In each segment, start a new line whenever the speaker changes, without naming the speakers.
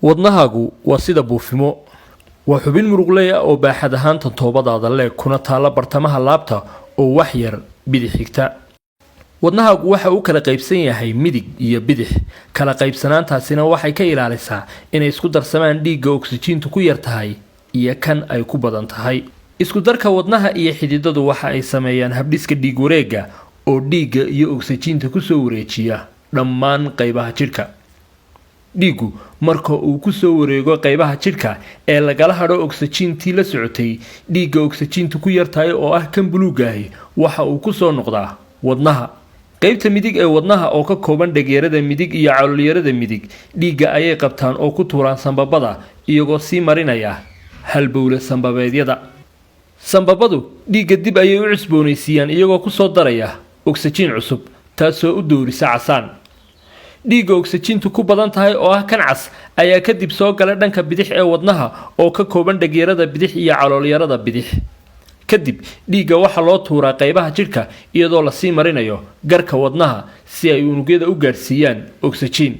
wadnahaagu waa sida buufimo waa xubin muruqley ah oo baaxad ahaan toobadaada leh kuna taala bartamaha laabta oo wax yar bidix xigta wadnahaagu waxa uu kala qaybsan yahay midig iyo bidix kala qaybsanaantaasina waxay ka ilaalisaa inay isku darsamaan dhiigga oksijiintu ku yar tahay iyo kan ay ku badan tahay isku darka wadnaha iyo xididadu waxa ay sameeyaan habdhiska dhiig wareega oo dhiigga iyo oksijiinta ku soo wareejiya dhammaan qaybaha jidhka dhiigu marka uu ku soo wareego qaybaha jidhka ee lagala hadho oksijiintii la socotay dhiigga oksijiintu ku yar tahay oo ah kan buluuga ah waxa uu ku soo noqdaa wadnaha qaybta midig ee wadnaha oo ka kooban dhageerada midig iyo calooliyarada midig dhiigga ayay qabtaan oo ku tuuraan sanbabada iyagoo sii marinaya halbowle sanbabeedyada sanbabadu dhiigga dib ayay u cusboonaysiiyaan iyagoo ku soo daraya oksijiin cusub taasoo u doorisa casaan dhiigga oksijiintu ku badan tahay oo ah kan cas ayaa kadib soo gala dhanka bidix ee wadnaha oo ka kooban dhageerada bidix iyo caloolyarada bidix kadib dhiigga waxa loo tuuraa qaybaha jidhka iyadoo la sii marinayo garka wadnaha si ay unugyada u gaarsiiyaan oksijiin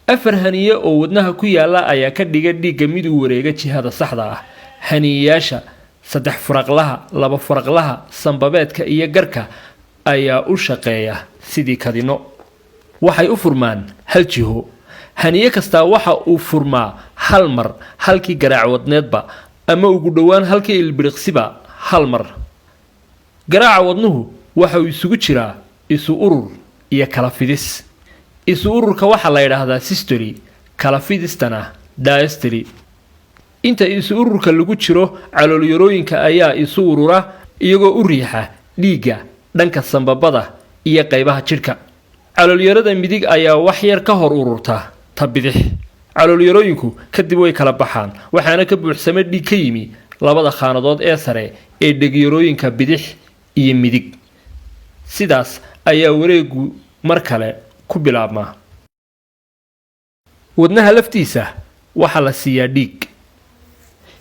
afar haniye oo wadnaha ku yaala ayaa ka dhiga dhiigga mid u wareega jihada saxda ah haniyeyaasha saddex furaqlaha laba furaqlaha sanbabeedka iyo garka ayaa u shaqeeya sidii kadino waxay u furmaan hal jiho haniye kasta waxa uu furmaa hal mar halkii garaac wadneedba ama ugu dhowaan halkii ilbiriqsiba hal mar garaaca wadnuhu waxa uu isugu jiraa isu urur iyo kala fidis isu ururka waxa la yiraahdaa systole kala fidistana diastole inta isu ururka lagu jiro caloolyarooyinka ayaa isu urura iyagoo u riixa dhiigga dhanka sanbabada iyo qaybaha jidhka caloolyarada midig ayaa wax yar ka hor ururta ta bidix caloolyarooyinku kadib way kala baxaan waxaana ka buuxsamay dhiig ka yimi labada khaanadood ee sare ee dhageerooyinka bidix iyo midig sidaas ayaa wareegu mar kale ku bilaabmaa wadnaha laftiisa waxa la siiyaa dhiig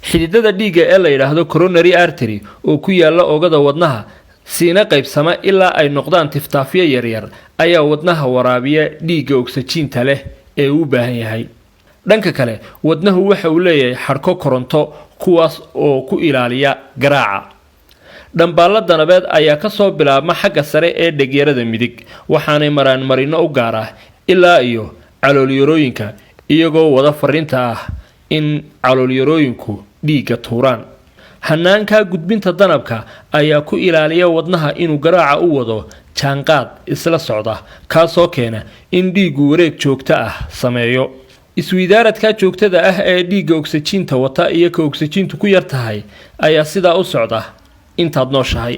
xididada dhiigga ee la yiraahdo coronary artery oo ku yaala oogada wadnaha siina qaybsama ilaa ay noqdaan tiftaafyo yaryar ayaa wadnaha waraabiya dhiigga oksijiinta leh ee uu baahan yahay dhanka kale wadnahu waxa uu leeyahay xadhko koronto kuwaas oo ku ilaaliya garaaca dhambaallada nabeed ayaa ka soo bilaabma xagga sare ee dhageerada midig waxaanay maraan marino u gaar ah ilaa iyo caloolyarooyinka iyagoo wada fariinta ah in caloolyarooyinku dhiigga tuuraan hanaanka gudbinta danabka ayaa ku ilaaliya wadnaha inuu garaaca u wado jaanqaad isla socda kaasoo keena in dhiiggu wareeg joogto ah sameeyo iswidaaradka joogtada ah ee dhiigga oksijiinta wata iyo ka oksijiintu ku yar tahay ayaa sidaa u socda intaad nooshahay